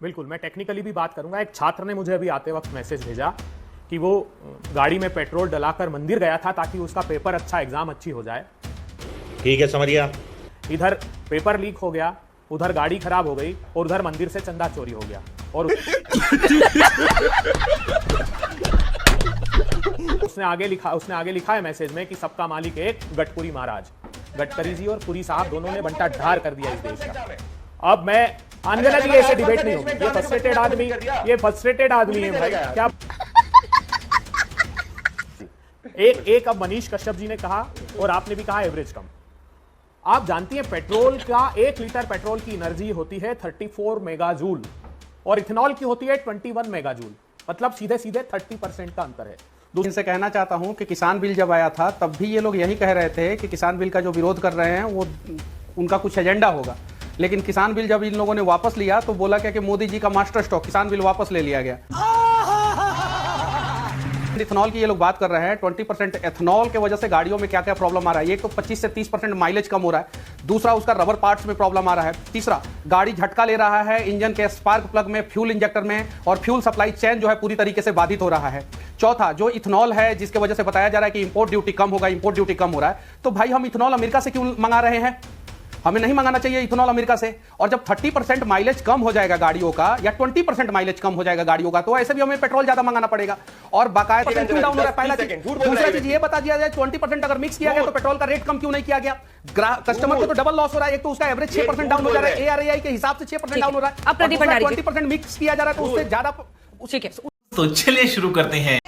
बिल्कुल, मैं टेक्निकली भी बात करूंगा। एक छात्र ने मुझे अभी आते वक्त मैसेज भेजा कि वो गाड़ी में पेट्रोल डलाकर मंदिर गया था ताकि उसका पेपर अच्छा, एग्जाम अच्छी हो जाए। ठीक है, समझ गया। इधर पेपर लीक हो गया, उधर गाड़ी खराब हो गई और उधर मंदिर से चंदा चोरी हो गया। और उसने आगे लिखा है मैसेज में कि सबका मालिक एक गडकरी महाराज। गडकरी जी और पुरी साहब दोनों ने बंटा ढार कर दिया इस देश का। अब मैं अनगनत ये ऐसे डिबेट नहीं होगी। ये फ्रस्ट्रेटेड आदमी है भाई। क्या एक अब मनीष कश्यप जी ने कहा और आपने भी कहा एवरेज कम। आप जानती हैं पेट्रोल का 1 लीटर पेट्रोल की एनर्जी होती है 34 मेगाजूल और इथेनॉल की होती है 21 मेगाजूल। मतलब सीधे सीधे 30% का अंतर है। इनसे कहना चाहता हूं कि किसान बिल जब आया था तब भी ये लोग यही कह रहे थे कि किसान बिल का जो विरोध कर रहे हैं वो उनका कुछ एजेंडा होगा। लेकिन किसान बिल जब इन लोगों ने वापस लिया तो बोला क्या कि मोदी जी का मास्टर स्ट्रोक, किसान बिल वापस ले लिया गया। इथेनॉल की ये लोग बात कर रहे हैं। 20% एथेनॉल के वजह से गाड़ियों में क्या क्या प्रॉब्लम आ रहा है। एक तो 25 से 30% माइलेज कम हो रहा है, दूसरा उसका रबर पार्ट्स में प्रॉब्लम आ रहा है, तीसरा गाड़ी झटका ले रहा है इंजन के स्पार्क प्लग में, फ्यूल इंजेक्टर में, और फ्यूल सप्लाई चेन जो है पूरी तरीके से बाधित हो रहा है। चौथा, जो इथेनॉल है जिसके वजह से बताया जा रहा है कि इंपोर्ट ड्यूटी कम होगा, इंपोर्ट ड्यूटी कम हो रहा है, तो भाई हम इथेनॉल अमेरिका से क्यों मंगा रहे हैं? हमें नहीं मंगाना चाहिए इथेनॉल अमेरिका से। और जब 30% माइलेज कम हो जाएगा गाड़ियों का, या 20% माइलेज कम हो जाएगा गाड़ियों का, तो ऐसे भी हमें पेट्रोल ज्यादा मंगाना पड़ेगा। और बाकायदा क्यों डाउन हो रहा है? पहला चीज। दूसरा चीज ये बता दिया जाए 20% अगर मिक्स किया गया तो पेट्रोल का रेट कम क्यों नहीं किया गया? कस्टमर को तो डबल लॉस हो रहा है। एक तो उसका एवरेज 6% डाउन हो जा रहा है, ARAI के हिसाब से 6% डाउन हो रहा है। अब प्रदीप भंडारी 20% मिक्स किया जा रहा है तो उससे ज्यादा। ठीक है, तो चलिए शुरू करते हैं।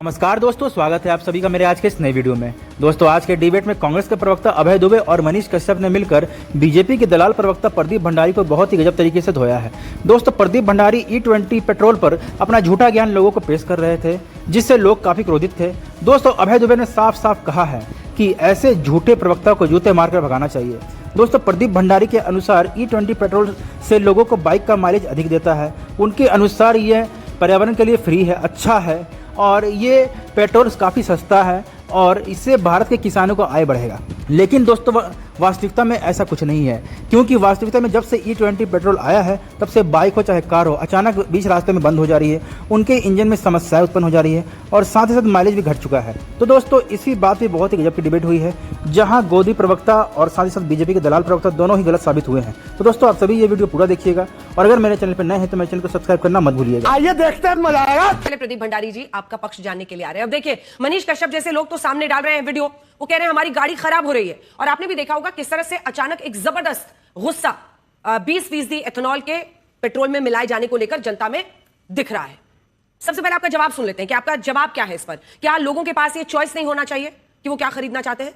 नमस्कार दोस्तों, स्वागत है आप सभी का मेरे आज के इस नए वीडियो में। दोस्तों, आज के डिबेट में कांग्रेस के प्रवक्ता अभय दुबे और मनीष कश्यप ने मिलकर बीजेपी के दलाल प्रवक्ता प्रदीप भंडारी को बहुत ही गजब तरीके से धोया है। दोस्तों, प्रदीप भंडारी E20 पेट्रोल पर अपना झूठा ज्ञान लोगों को पेश कर रहे थे, जिससे लोग काफी क्रोधित थे। दोस्तों, अभय दुबे ने साफ साफ कहा है कि ऐसे झूठे प्रवक्ता को जूते मारकर भगाना चाहिए। दोस्तों, प्रदीप भंडारी के अनुसार E20 पेट्रोल से लोगों को बाइक का माइलेज अधिक देता है। उनके अनुसार यह पर्यावरण के लिए फ्री है, अच्छा है, और ये पेट्रोल काफ़ी सस्ता है और इससे भारत के किसानों का आय बढ़ेगा। लेकिन दोस्तों, वास्तविकता में ऐसा कुछ नहीं है, क्योंकि वास्तविकता में जब से E20 पेट्रोल आया है तब से बाइक हो चाहे कार हो, अचानक बीच रास्ते में बंद हो जा रही है, उनके इंजन में समस्याएं उत्पन्न हो जा रही है और साथ ही साथ माइलेज भी घट चुका है। तो दोस्तों, इसी बात पर बहुत ही गजब की डिबेट हुई है, जहाँ गोदी प्रवक्ता और साथ ही साथ बीजेपी के दलाल प्रवक्ता दोनों ही गलत साबित हुए हैं। तो दोस्तों, आप सभी ये वीडियो पूरा देखिएगा और अगर मेरे चैनल पर नए हैं तो मेरे चैनल को सब्सक्राइब करना मत भूलिएगा। आइए देखते हैं, मजा आएगा। पहले प्रदीप भंडारी जी आपका पक्ष जानने के लिए आ रहे हैं। अब देखिए, मनीष कश्यप जैसे लोग तो सामने डाल रहे हैं वीडियो, वो कह रहे हैं हमारी गाड़ी खराब हो रही है, और आपने भी देखा होगा किस तरह से अचानक एक जबरदस्त गुस्सा 20% एथेनॉल के पेट्रोल में मिलाए जाने को लेकर जनता में दिख रहा है। सबसे पहले आपका जवाब सुन लेते हैं कि आपका जवाब क्या है इस पर। क्या लोगों के पास ये चॉइस नहीं होना चाहिए कि वो क्या खरीदना चाहते हैं?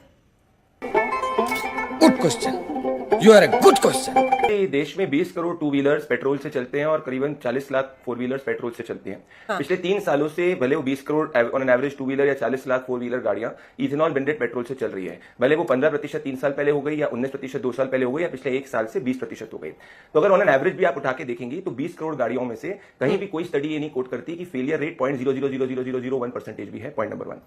Good question, you are a good question. देश में 20 करोड़ टू व्हीलर्स पेट्रोल से चलते हैं और करीबन 40 लाख फोर व्हीलर्स पेट्रोल से चलती हैं। पिछले 3 सालों से भले वो 20 crore on an average two wheeler या 40 लाख फोर व्हीलर गाड़ियां इथेनॉल ब्लेंडेड पेट्रोल से चल रही है। भले वो 15% 3 साल पहले हो गई, या 19% 2 साल पहले हो गई, या पिछले 1 साल से 20% हो गई। तो अगर ऑन एन एवरेज भी आप उठा के देखेंगे तो 20 करोड़ गाड़ियों में से कहीं भी कोई स्टडी ये नहीं कोट करती कि फेलियर रेट 0.0000001% भी है। Point number 1।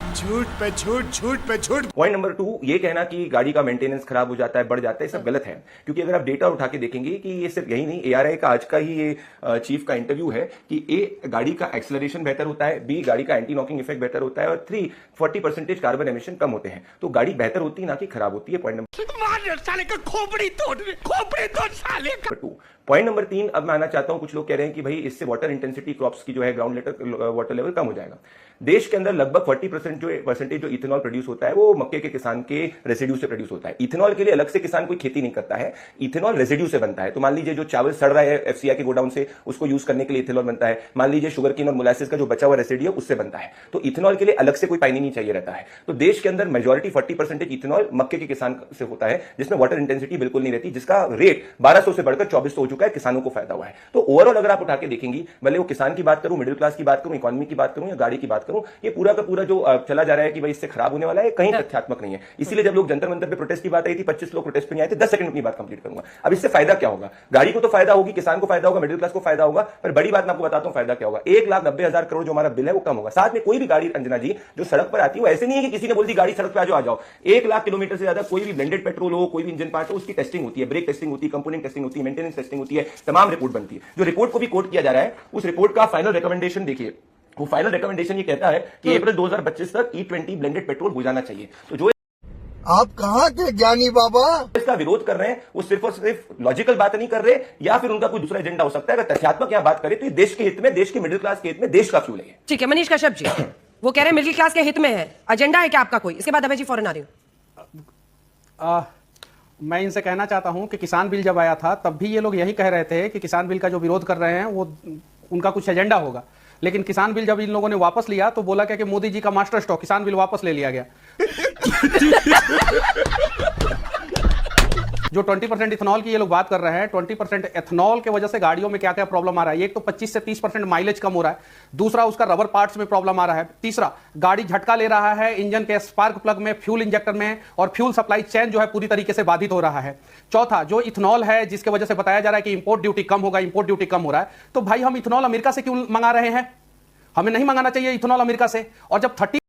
झूठ पे झूठ, झूठ पे झूठ। पॉइंट नंबर 2, ये कहना कि गाड़ी का मेंटेनेंस खराब हो जाता है, बढ़ जाता है, सब गलत है। क्योंकि अगर आप डेटा उठा के देखेंगे कि ये सिर्फ यही नहीं, ARAI का आज का ही ये चीफ का इंटरव्यू है कि A, गाड़ी का एक्सेलरेशन बेहतर होता है, B, गाड़ी का एंटी नॉकिंग इफेक्ट बेहतर होता है, और 3, 40% कार्बन एमिशन कम होते हैं। तो गाड़ी बेहतर होती है, ना कि खराब होती है। पॉइंट नंबर खोपड़ी तोड़ साले का 2। पॉइंट नंबर 3, अब मैं आना चाहता हूं, कुछ लोग कह रहे हैं कि भाई इससे वाटर इंटेंसिटी क्रॉप्स की जो है ग्राउंड वाटर लेवल कम हो जाएगा। देश के अंदर लगभग 40% जो इथेनॉल प्रोड्यूस होता है वो मक्के के किसान के रेसिड्यू से प्रोड्यूस होता है। इथेनॉल के लिए अलग से किसान कोई खेती नहीं करता है, इथेनॉल रेसिड्यू से बनता है। तो मान लीजिए जो चावल सड़ रहा है FCI के गोडाउन से, उसको यूज करने के लिए इथेनॉल बनता है। मान लीजिए शुगर केन और मोलासिस का जो बचा हुआ रेसिड्यू उससे बनता है। तो इथेनॉल के लिए अलग से कोई पानी नहीं चाहिए रहता है। तो देश के अंदर मेजॉरिटी 40% इथेनॉल मक्के के किसान से होता है, जिसमें वाटर इंटेंसिटी बिल्कुल नहीं रहती, जिसका रेट 1200 से बढ़कर 2400 हो चुका है। किसानों को फायदा हुआ है। तो ओवरऑल अगर आप उठा के देखेंगी, भले वो किसान की बात करूं, मिडिल क्लास की बात करूं, इकोनॉमी की बात करूं या गाड़ी की बात करूं, करूं, ये पूरा का पूरा जो चला जा रहा है कि भाई इससे खराब होने वाला है, कहीं तथ्यात्मक नहीं है। इसीलिए जब लोग जंतर मंतर पे प्रोटेस्ट की बात आई थी, 25 लोग प्रोटेस्ट पे नहीं आए थे। 10 सेकंड में अपनी बात कंप्लीट करूंगा। अब इससे फायदा क्या होगा? गाड़ी को तो फायदा होगी, किसान को फायदा होगा, मिडिल क्लास को फायदा होगा, पर बड़ी बात मैं आपको बताता हूं फायदा क्या होगा। 1,90,000 करोड़ जो हमारा बिल है वो कम होगा। साथ में कोई भी गाड़ी अंजना जी जो सड़क पर आती है वो ऐसे नहीं है कि किसी ने बोल दी गाड़ी सड़क पे आ जाओ। 1 लाख किलोमीटर से ज्यादा कोई भी ब्लेंडेड पेट्रोल हो, कोई भी इंजन पार्ट हो, उसकी टेस्टिंग होती है, ब्रेक टेस्टिंग होती है, कंपोनेंट टेस्टिंग होती है, मेंटेनेंस टेस्टिंग होती है, तमाम रिपोर्ट बनती है। जो रिपोर्ट को भी कोट किया जा रहा है, उस रिपोर्ट का फाइनल रिकमेंडेशन देखिए। वो फाइनल रिकमेंडेशन ये कहता है कि अप्रैल 2025 तक E20 ब्लेंडेड पेट्रोल हो जाना चाहिए। तो जो आप कहाँ के ज्ञानी बाबा? इसका विरोध कर रहे हैं वो सिर्फ और सिर्फ लॉजिकल बात नहीं कर रहे, या फिर उनका कोई दूसरा एजेंडा हो सकता है। अगर तथ्यात्मक यहां बात करें तो ये देश के हित में, देश के मिडिल क्लास के हित में, देश का फ्यूल है। ठीक है मनीष कश्यप जी, वो कह रहे हैं मिडिल क्लास के हित में है, एजेंडा है क्या आपका कोई? इसके बाद अभय जी फौरन आ रही हूं। मैं इनसे कहना चाहता हूं कि किसान बिल जब आया था तब भी ये लोग यही कह रहे थे कि किसान बिल का जो विरोध कर रहे हैं वो उनका कुछ एजेंडा होगा। लेकिन किसान बिल जब इन लोगों ने वापस लिया तो बोला क्या कि मोदी जी का मास्टर स्ट्रोक, किसान बिल वापस ले लिया गया। जो 20% इथेनॉल की ये लोग बात कर रहे हैं, 20% एथेनॉल के वजह से गाड़ियों में क्या क्या प्रॉब्लम आ रहा है। एक तो 25 से 30% माइलेज कम हो रहा है, दूसरा उसका रबर पार्ट्स में प्रॉब्लम आ रहा है, तीसरा गाड़ी झटका ले रहा है इंजन के स्पार्क प्लग में, फ्यूल इंजेक्टर में, और फ्यूल सप्लाई चेन जो है पूरी तरीके से बाधित हो रहा है। चौथा जो इथेनॉल है जिसकी वजह से बताया जा रहा है कि इंपोर्ट ड्यूटी कम होगा, इंपोर्ट ड्यूटी कम हो रहा है। तो भाई हम इथेनॉल अमेरिका से क्यों मंगा रहे हैं? हमें नहीं मंगाना चाहिए इथेनॉल अमेरिका से। और जब 30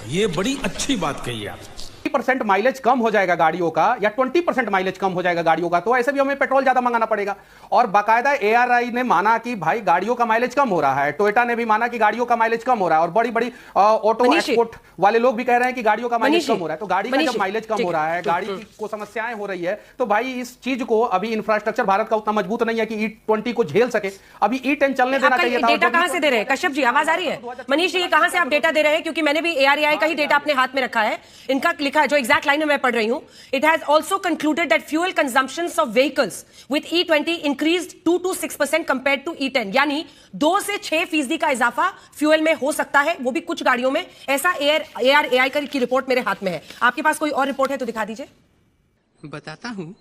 ये बड़ी अच्छी बात कही आप। 30% माइलेज कम हो जाएगा गाड़ियों का, या 20% माइलेज कम हो जाएगा गाड़ियों का, तो ऐसे भी हमें पेट्रोल ज्यादा मंगाना पड़ेगा। और बाकायदा ARI ने माना कि भाई गाड़ियों का माइलेज कम हो रहा है, टोयोटा ने भी माना कि गाड़ियों का माइलेज कम हो रहा है, और बड़ी बड़ी ऑटो एक्सपोर्ट वाले लोग भी कह रहे हैं कि गाड़ियों का माइलेज कम हो रहा है। तो गाड़ी का जब माइलेज कम हो रहा है, गाड़ी को समस्याएं हो रही है, तो भाई इस चीज को अभी इंफ्रास्ट्रक्चर भारत का उतना मजबूत नहीं है कि E20 को झेल सके। अभी E10 चलने देना चाहिए था। डेटा कहां से दे रहे हैं कश्यप जी? आवाज आ रही है मनीष जी? ये कहां से आप डेटा दे रहे हैं? क्योंकि मैंने भी ARAI का ही डेटा अपने हाथ में रखा है, इनका लिखा है जो एग्जैक्ट लाइन मैं पढ़ रही हूं। It has also concluded that fuel consumptions of vehicles with E20 increased 2 to 6% compared to E10, यानी 2 से 6% का इजाफा फ्यूल में हो सकता है, वो भी कुछ गाड़ियों में। ऐसा ARAI की रिपोर्ट मेरे हाथ में है। आपके पास कोई और रिपोर्ट है तो दिखा दीजिए। बताता हूं।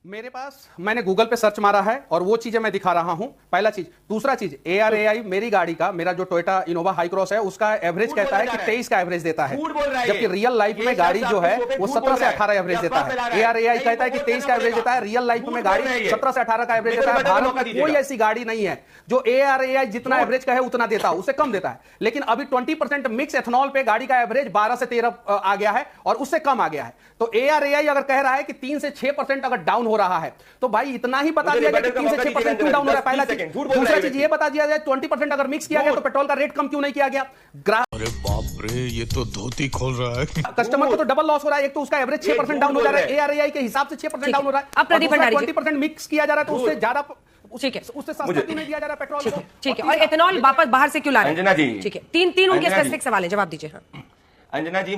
मेरे पास, मैंने गूगल पे सर्च मारा है और वो चीजें मैं दिखा रहा हूं। पहला चीज। दूसरा चीज, ARAI मेरी गाड़ी का, मेरा जो टोयोटा इनोवा हाई क्रॉस है उसका एवरेज कहता है कि 23 का एवरेज देता है, जबकि रियल लाइफ में गाड़ी जो है वो 17 से 18 एवरेज देता है। ARAI कहता है कि 23 का एवरेज देता है, रियल लाइफ में गाड़ी 17 से 18 का एवरेज देता है। भारत में कोई ऐसी गाड़ी नहीं है जो ARAI जितना एवरेज का है उतना देता है, उससे कम देता है। लेकिन अभी 20% मिक्स एथेनॉल पे गाड़ी का एवरेज 12 से 13 आ गया है और उससे कम आ गया है। तो ARAI अगर कह रहा है कि 3 से 6% अगर डाउन हो रहा है, तो भाई इतना ही बता दिया गया कि 3 से 6% क्यों डाउन हो रहा है, पहला चीज। दूसरा चीज ये बता दिया जाए 20% अगर मिक्स किया गया तो पेट्रोल का रेट कम क्यों नहीं किया गया। अरे बाप रे, ये तो धोती खोल रहा है। कस्टमर को तो डबल लॉस हो रहा है। एक तो उसका एवरेज 6% डाउन हो जा रहा है, ARAI के हिसाब से 6% डाउन हो रहा है। अब प्रदीप भंडारी 20% मिक्स किया जा रहा है तो उससे ज्यादा, ठीक है, उससे सस्ता क्यों नहीं दिया जा रहा पेट्रोल को? ठीक है। और एथेनॉल वापस बाहर से क्यों ला रहे हैं? अंजना जी, ठीक है, तीन उनके स्पेसिफिक सवाल है, जवाब दीजिए। हाँ अंजना जी,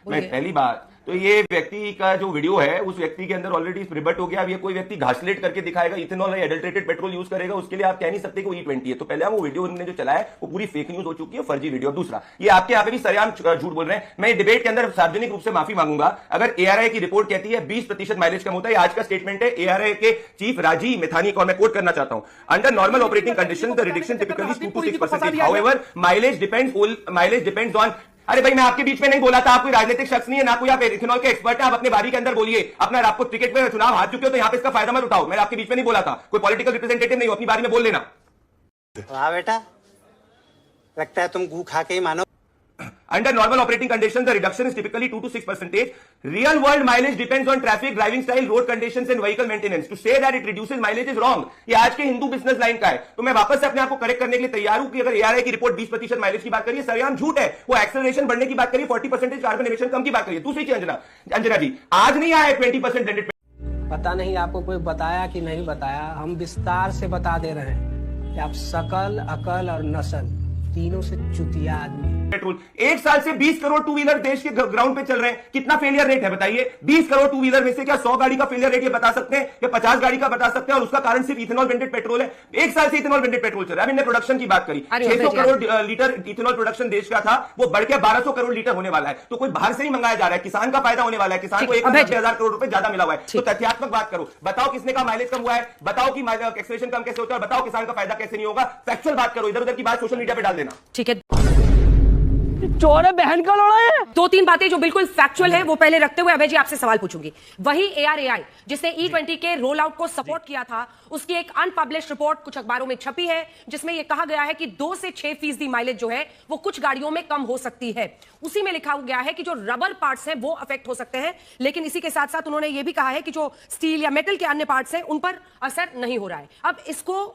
मैं पहली बात तो ये व्यक्ति का जो वीडियो है उस व्यक्ति के अंदर ऑलरेडी रिबट हो गया। अब ये कोई व्यक्ति घासलेट करके दिखाएगा इथेनॉल है, एडल्ट्रेटेड पेट्रोल यूज करेगा, उसके लिए आप कह नहीं सकते कि वो E20 है। तो पहले वो वीडियो उन्होंने जो चलाया वो पूरी फेक न्यूज हो चुकी है, फर्जी वीडियो। दूसरा, ये आपके यहाँ पे भी सरेआम झूठ बोल रहे हैं। मैं डिबेट के अंदर सार्वजनिक रूप से माफी मांगूंगा अगर ARAI की रिपोर्ट कहती है 20% माइलेज कम होता है। आज का स्टेटमेंट है ARAI के चीफ राजीव मेथानी को, मैं कोट करना चाहता हूं। Under normal operating condition the reduction typically 2 to 6%। However mileage depends on. अरे भाई, मैं आपके बीच में नहीं बोला था, आप कोई राजनीतिक शख्स नहीं है, ना कोई आप इथेनॉल के एक्सपर्ट है। आप अपने बारी के अंदर बोलिए अपना। आपको क्रिकेट में चुनाव हार चुके हो तो यहाँ पे इसका फायदा मत उठाओ। मैं आपके बीच में नहीं बोला था, कोई पॉलिटिकल रिप्रेजेंटेटिव नहीं हो, अपनी बारी में बोल लेना। वाह बेटा, लगता है तुम गू खा के ही मानो। Under normal operating conditions, the reduction is typically 2 to 6%. Real world mileage depends on traffic, driving style, road conditions and vehicle maintenance. To say that it reduces mileage is wrong. ये आज के हिंदू बिजनेस लाइन का है। तो मैं वापस से अपने आप को करेक्ट करने के लिए तैयार हूं कि अगर ARAI की रिपोर्ट 20% माइलेज की बात करिए, सरेआम झूठ है। वो एक्सेलरेशन बढ़ने की बात करिए, 40% कार्बन एमिशन कम की बात करिए। दूसरी चीज अंजना जी, आज नहीं आया 20% ब्लेंडेड। पता नहीं आपको कोई बताया कि नहीं बताया, हम विस्तार से बता दे रहे हैं कि आप शकल, अकल और नस्ल तीनों से चुतिया आदमी। पेट्रोल 1 साल से 20 करोड़ टू व्हीलर देश के ग्राउंड पे चल रहे हैं, कितना फेलियर रेट है बताइए? 20 करोड़ टू व्हीलर में से क्या 100 गाड़ी का फेलियर रेट ये बता सकते हैं या 50 गाड़ी का बता सकते हैं? और उसका कारण सिर्फ इथेनॉल ब्लेंडेड पेट्रोल है। 1 साल से इथेनॉल ब्लेंडेड पेट्रोल चल रहा है। अभी हमने प्रोडक्शन की बात करी, 600 करोड़ लीटर इथेनॉल प्रोडक्शन देश का था, वो बढ़ के 1200 करोड़ लीटर होने वाला है। तो कोई बाहर से नहीं मंगाया जा रहा है, किसान का फायदा होने वाला है, किसान को 1,90,000 करोड़ रुपए ज्यादा मिला हुआ है। तो तथ्यात्मक बात करो, बताओ किसने का माइलेज कम हुआ है, बताओ कि एक्सेलरेशन कम कैसे होता है, बताओ किसान का फायदा कैसे नहीं होगा। फैक्चुअल बात करो, इधर उधर की बात सोशल मीडिया पे डाल देना। ठीक है, चोर बहन का लड़ा है। 2-3 बातें जो बिल्कुल फैक्चुअल है वो पहले रखते हुए अभय जी आपसे सवाल पूछूंगी। वही ARAI जिसने E20 के रोल आउट को सपोर्ट किया था, उसकी एक अनपब्लिश्ड रिपोर्ट कुछ अखबारों में छपी है जिसमें यह कहा गया है कि 2 से 6% माइलेज जो है वो कुछ गाड़ियों में कम हो सकती है। उसी में लिखा गया है कि जो रबर पार्ट्स हैं वो अफेक्ट हो सकते हैं, लेकिन इसी के साथ साथ उन्होंने ये भी कहा है कि जो स्टील या मेटल के अन्य पार्ट्स हैं उन पर असर नहीं हो रहा है। अब इसको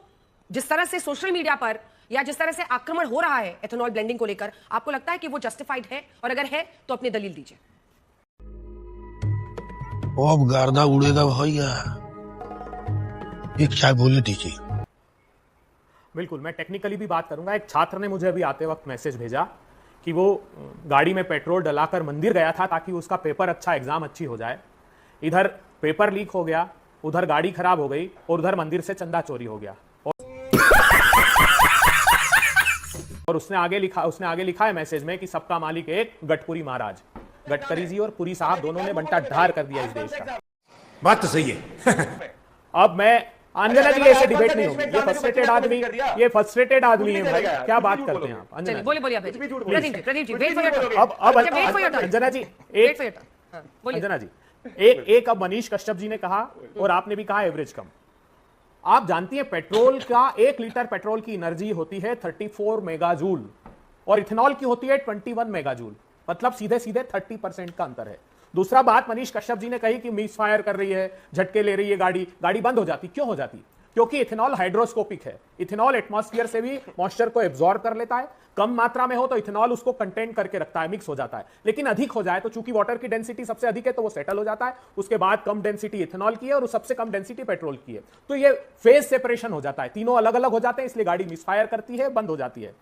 जिस तरह से सोशल मीडिया पर या जिस तरह से आक्रमण हो रहा है एथेनॉल ब्लेंडिंग को लेकर, आपको लगता है कि वो जस्टिफाइड है? और अगर है तो अपनी दलील दीजिए। अब गर्दा उड़ेगा भैया, एक चाय बोले दीजिए। बिल्कुल, मैं टेक्निकली भी बात करूंगा। एक छात्र ने मुझे अभी आते वक्त मैसेज भेजा कि वो गाड़ी में पेट्रोल डलाकर मंदिर गया था ताकि उसका पेपर अच्छा, एग्जाम अच्छी हो जाए। इधर पेपर लीक हो गया, उधर गाड़ी खराब हो गई और उधर मंदिर से चंदा चोरी हो गया। और उसने आगे लिखा है मैसेज में कि सबका मालिक एक गडकरी महाराज। गडकरी जी और पुरी साहब दोनों ने बंटा ढार कर दिया इस देश का। बात तो सही है। अब मैं अंजना जी, ऐसे डिबेट नहीं होगी। ये फ्रस्ट्रेटेड आदमी है भाई, क्या बात करते हैं आप? अंजना बोलिए Pradeep ji wait for your turn. अब अंजना जी अंजना जी एक अब मनीष कश्यप जी ने कहा और आपने भी कहा एवरेज कम। आप जानती हैं पेट्रोल का 1 लीटर पेट्रोल की एनर्जी होती है 34 मेगाजूल और इथेनॉल की होती है 21 मेगाजूल, मतलब सीधे सीधे 30% का अंतर है। दूसरा बात मनीष कश्यप जी ने कही कि मिस फायर कर रही है, झटके ले रही है गाड़ी बंद हो जाती। क्यों हो जाती? क्योंकि इथेनॉल हाइड्रोस्कोपिक है। इथेनॉल एटमॉस्फेयर से भी मॉइस्चर को एब्जॉर्ब कर लेता है। कम मात्रा में हो तो इथेनॉल उसको कंटेन करके रखता है, मिक्स हो जाता है। लेकिन अधिक हो जाए तो चूंकि वाटर की डेंसिटी सबसे अधिक है तो वो सेटल हो जाता है। उसके बाद कम डेंसिटी इथेनॉल की है और सबसे कम डेंसिटी पेट्रोल की है, तो ये फेज सेपरेशन हो जाता है। तीनों अलग अलग हो जाते हैं, इसलिए गाड़ी मिसफायर करती है, बंद हो जाती है।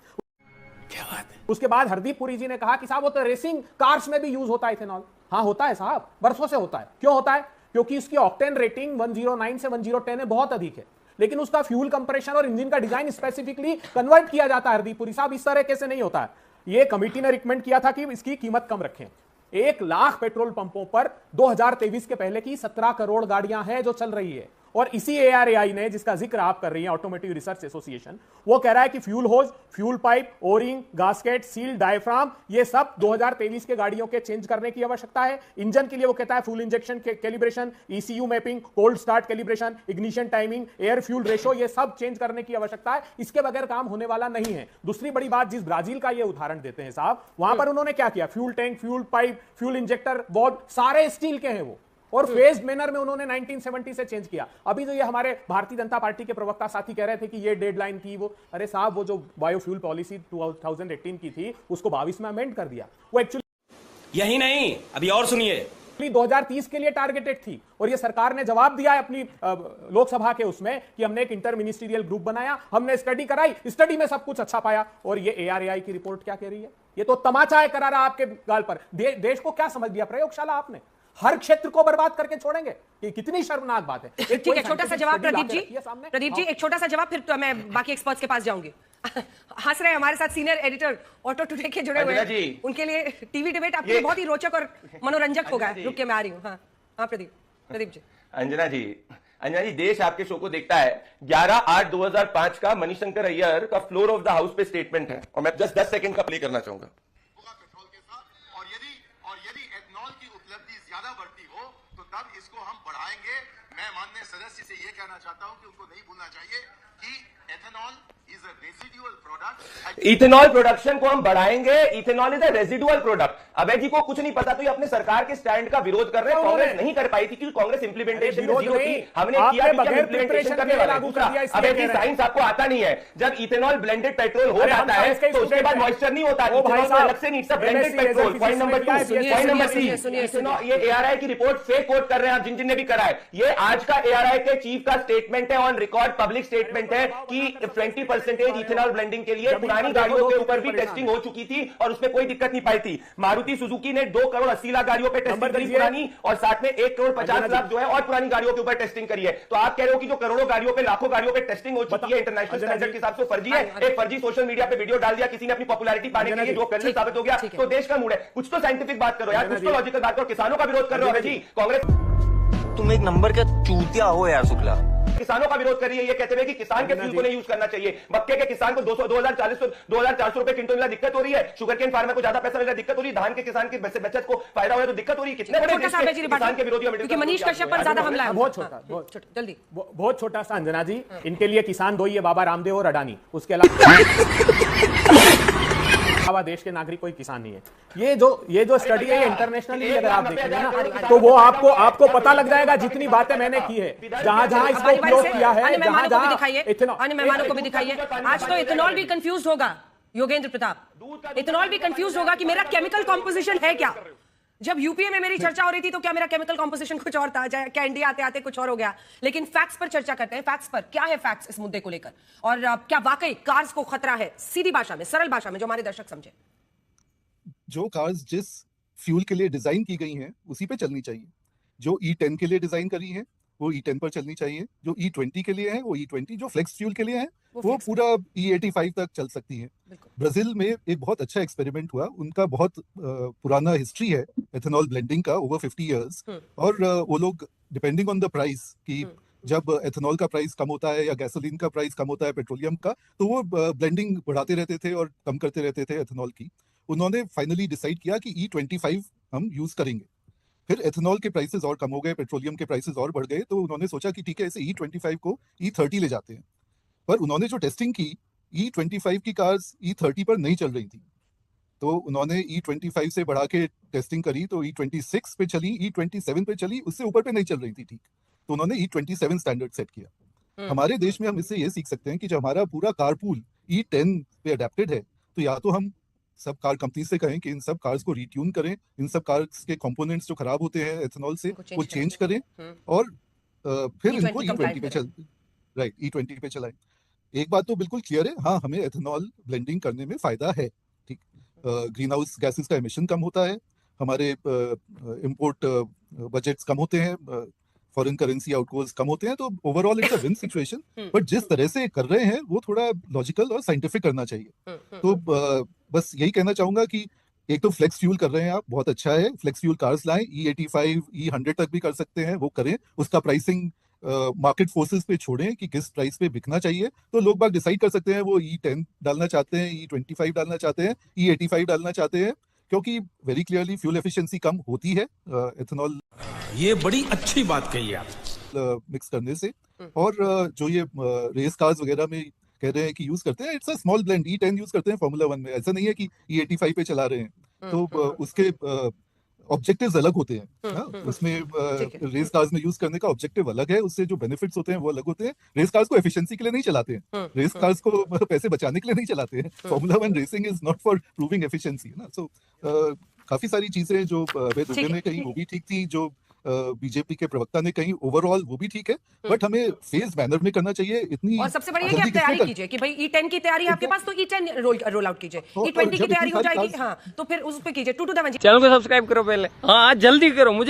क्या बात है? उसके बाद हरदीप पुरी जी ने कहा कि साहब वो तो रेसिंग कार्स में भी यूज होता है इथेनॉल। हाँ होता है साहब, बरसों से होता है। क्यों होता है? क्योंकि इसकी ऑक्टेन रेटिंग 109 से 110 है, बहुत अधिक है। लेकिन उसका फ्यूल कंप्रेशन और इंजन का डिजाइन स्पेसिफिकली कन्वर्ट किया जाता है। हरदीप पुरी साहब, इस तरह कैसे नहीं होता है? ये कमिटी ने रिकमेंड किया था कि इसकी कीमत कम रखें। 1 लाख पेट्रोल पंपों पर 2023 के पहले की 17 करोड़ गाड़ियां हैं जो चल रही है। और इसी ARAI ने, जिसका जिक्र आप कर रही हैं, ऑटोमोटिव रिसर्च एसोसिएशन, वो कह रहा है कि fuel hose, fuel pipe, O ring, gasket, seal, diaphragm, ये सब 2023 के गाड़ियों के चेंज करने की आवश्यकता है। इंजन के लिए वो कहता है fuel injection calibration, ECU mapping, cold start calibration, ignition timing, air fuel ratio, ये सब चेंज करने की आवश्यकता है। इसके बगैर काम होने वाला नहीं है। दूसरी बड़ी बात, जिस ब्राजील का ये उदाहरण देते हैं साहब, वहां पर उन्होंने क्या किया? Fuel tank, fuel pipe, fuel injector, valve सारे स्टील के हैं वो, और फेज्ड मैनर में उन्होंने 1970 से चेंज किया। अभी तो ये हमारे भारतीय जनता पार्टी के प्रवक्ता साथी कह रहे थे कि ये डेडलाइन थी वो। अरे साहब, वो जो बायोफ्यूल पॉलिसी 2018 की थी उसको 22 में अमेंड कर दिया। वो एक्चुअली यही नहीं, अभी और सुनिए, 2030 के लिए टारगेटेड थी और ये सरकार ने जवाब दिया है अपनी लोकसभा के उसमें कि हमने एक इंटर मिनिस्ट्रियल ग्रुप बनाया, हमने स्टडी कराई, स्टडी में सब कुछ अच्छा पाया। और ये ARAI की रिपोर्ट क्या कह रही है? ये तो तमाचा है करारा आपके गाल पर। देश को क्या समझ लिया प्रयोगशाला आपने? हर क्षेत्र को बर्बाद करके छोड़ेंगे? ये कितनी शर्मनाक बात है। ठीक है, छोटा सा जवाब प्रदीप जी, एक छोटा सा जवाब, फिर तो मैं बाकी एक्सपर्ट्स के पास जाऊंगी। हंस रहे हमारे साथ सीनियर एडिटर ऑटो टुडे के जुड़े हुए हैं, उनके लिए टीवी डिबेट आपके लिए बहुत ही रोचक और मनोरंजक होगा। रुक के मैं आ रही हूँ। हाँ प्रदीप जी। अंजना जी, देश आपके शो को देखता है। 11/8/2005 का मणिशंकर अय्यर का फ्लोर ऑफ द हाउस पे स्टेटमेंट है और मैं जस्ट 10 सेकंड का प्ले करना चाहूंगा। तब इसको हम बढ़ाएंगे। मैं माननीय सदस्य से ये कहना चाहता हूं कि उनको नहीं भूलना चाहिए कि ethanol is a residual product. Ethanol production को हम बढ़ाएंगे। Ethanol is a residual product. Abhay ji को कुछ नहीं पता, तो ये अपने सरकार के स्टैंड का विरोध कर रहे हैं। कांग्रेस नहीं कर पाई थी क्योंकि कांग्रेस इंप्लीमेंटेशन में जीरो थी। हमने किया इंप्लीमेंटेशन करने वाला। दूसरा, अभय जी साइंस आपको आता नहीं है। जब इथेनॉल ब्लेंडेड पेट्रोल हो जाता है तो उसके बाद मॉइस्चर नहीं होता, अलग से नहीं, सब blended petrol. Point number 2, point number 3, ये ARAI की रिपोर्ट फेक कोट कर रहे हैं आप, जिन ने भी करा है। ये आज का ARAI के चीफ का स्टेटमेंट है, ऑन रिकॉर्ड पब्लिक स्टेटमेंट है। है कि 20% इथेनॉल ब्लेंडिंग के लिए पुरानी गाड़ियों के ऊपर भी टेस्टिंग हो चुकी थी और उसमें कोई दिक्कत नहीं पाई थी। मारुति सुजुकी ने 2 करोड़ 80 लाख गाड़ियों पे टेस्टिंग करी पुरानी, और साथ में 1 करोड़ 50 लाख जो है और पुरानी गाड़ियों के ऊपर टेस्टिंग करी है। तो आप कह रहे हो कि जो करोड़ों गाड़ियों पे, लाखों गाड़ियों पे टेस्टिंग हो चुकी है इंटरनेशनल स्टैंडर्ड के हिसाब से, फर्जी है। एक फर्जी सोशल मीडिया पे वीडियो डाल दिया किसी ने अपनी पॉपुलैरिटी पाने के लिए, जो करने साबित हो गया, तो देश का मूड है। कुछ तो साइंटिफिक बात करो यार, कुछ तो लॉजिकल बात करो। किसानों का विरोध कर रहे हो जी कांग्रेस, तुम एक नंबर का चूतिया हो यार शुक्ला। किसानों का विरोध कर रही है, ये कहते हुए कि किसान के फ्यूल को नहीं यूज करना चाहिए। मक्के के किसान को 2400 रुपए क्विंटल मिला, दिक्कत हो रही है। शुगर केन फार्मर को ज्यादा पैसा मिला, दिक्कत हो रही है। धान के किसान की बचत को फायदा हो रहा है तो दिक्कत हो रही है। कितने बड़े किसान के विरोधी, क्योंकि मनीष कश्यप पर ज्यादा हमला है। बहुत छोटा, जल्दी बहुत छोटा सा अंजना जी, इनके लिए किसान दो ही है, बाबा रामदेव और अडानी, उसके अलावा देश के नागरिक कोई किसान नहीं है। ये जो स्टडी है इंटरनेशनली अगर आप देखेंगे ना तो वो आपको पता लग जाएगा जितनी बातें मैंने की है, जहां इसको उपयोग किया है, अन्य मेहमानों को भी दिखाइए। आज तो इथेनॉल भी कंफ्यूज होगा योगेंद्र प्रताप, इथेनॉल भी कंफ्यूज होगा कि मेरा केमिकल कॉम्पोजिशन है क्या। जब यूपीए में मेरी चर्चा हो रही थी तो क्या मेरा केमिकल कॉम्पोजिशन कुछ और था, क्या इंडिया आते आते कुछ और हो गया। लेकिन फैक्ट्स पर चर्चा करते हैं, फैक्ट्स पर क्या है, फैक्ट्स इस मुद्दे को लेकर, और क्या वाकई कार्स को खतरा है, सीधी भाषा में, सरल भाषा में, जो हमारे दर्शक समझे। जो कार्स जिस फ्यूल के लिए डिजाइन की गई हैं उसी पे चलनी चाहिए। जो E10 के लिए डिजाइन करी है वो E10 पर चलनी चाहिए। जो E20 के लिए है वो E20, जो फ्लेक्स फ्यूल के लिए है वो पूरा E85 तक चल सकती है। ब्राजील में एक बहुत अच्छा एक्सपेरिमेंट हुआ, उनका बहुत पुराना हिस्ट्री है एथेनॉल ब्लेंडिंग का, ओवर 50 इयर्स। और वो लोग डिपेंडिंग ऑन द प्राइस कि जब एथेनॉल का प्राइस कम होता है या गैसोलीन का प्राइस कम होता है, पेट्रोलियम का, तो वो ब्लेंडिंग बढ़ाते रहते थे और कम करते रहते थे एथेनॉल की। उन्होंने फाइनली डिसाइड किया कि E25 हम यूज करेंगे। फिर एथेनॉल के प्राइसेस और कम हो गए, पेट्रोलियम के प्राइसेस और बढ़ गए, तो उन्होंने सोचा कि ठीक है इसे E25 को E30 ले जाते हैं। पर उन्होंने जो टेस्टिंग की, E25 की कार्स E30 पर नहीं चल रही थी, तो उन्होंने E25 से बढ़ा के टेस्टिंग करी तो E26 पे चली, E27 पे चली, उससे ऊपर पे नहीं चल रही थी ठीक, तो उन्होंने E27 स्टैंडर्ड सेट किया। हमारे देश में हम इससे ये सीख सकते हैं कि जब हमारा पूरा कारपूल E10 पे अडेप्टेड है तो या तो हम सब कार कंपनी से कहें कि इन सब कार्स को रिट्यून करें, इन सब कार्स के कंपोनेंट्स जो खराब होते हैं एथेनॉल से वो चेंज करें और फिर इनको E20 पे चलाएं। एक बात तो बिल्कुल क्लियर है, हाँ हमें एथेनॉल ब्लेंडिंग करने में फायदा है, ठीक, ग्रीन हाउस गैसेस का एमिशन कम होता है, हमारे इंपोर्ट बजट्स कम होते हैं, फॉरेन करेंसी आउटगोज कम होते हैं, तो overall it's a win situation. But जिस तरह से कर रहे हैं वो थोड़ा लॉजिकल और साइंटिफिक करना चाहिए। तो बस यही कहना चाहूंगा कि एक तो फ्लेक्स फ्यूल कर रहे हैं आप, बहुत अच्छा है, फ्लेक्स फ्यूल कार्स लाएं, E85 E100 तक भी कर सकते हैं, वो करें। उसका प्राइसिंग मार्केट फोर्सेस पे छोड़ें कि किस प्राइस पे बिकना चाहिए, तो लोग बाग डिसाइड कर सकते हैं वो E10 डालना चाहते हैं, E25 डालना चाहते हैं, E85 डालना चाहते हैं, क्योंकि वेरी क्लियरली फ्यूल एफिशिएंसी कम होती है एथेनॉल, ये बड़ी अच्छी बात कही आप, मिक्स करने से। और जो ये रेस कार्स वगैरह में कह रहे हैं कि यूज करते हैं, it's a small blend, E10 use करते हैं फॉर्मूला 1 में, ऐसा नहीं है कि E85 पे चला रहे हैं, तो उसके ऑब्जेक्टिव्स अलग होते हैं। उसमें रेस कार्स में यूज करने का ऑब्जेक्टिव अलग है, उससे जो बेनिफिट्स होते हैं वो अलग होते हैं। रेस कार्स को एफिशिएंसी के लिए नहीं चलाते हैं, रेस कार्स को पैसे बचाने के लिए नहीं चलाते हैं। Formula 1 racing is not for proving efficiency ना। सो काफी सारी चीजें जो दुबे ने कही वो भी ठीक थी, जो बीजेपी के प्रवक्ता ने कही ओवरऑल वो भी ठीक है, बट हमें फेज मैनर में करना चाहिए। इतनी और सबसे बढ़िया कि आप तैयारी कीजिए कि भाई E10 की तैयारी है आपके पास, तो E10 रोल आउट कीजिए, E20 की तैयारी हो जाएगी, हाँ तो फिर उस पे कीजिए 2 to the 1। चैनल को सब्सक्राइब करो पहले, हाँ जल्दी करो, मुझे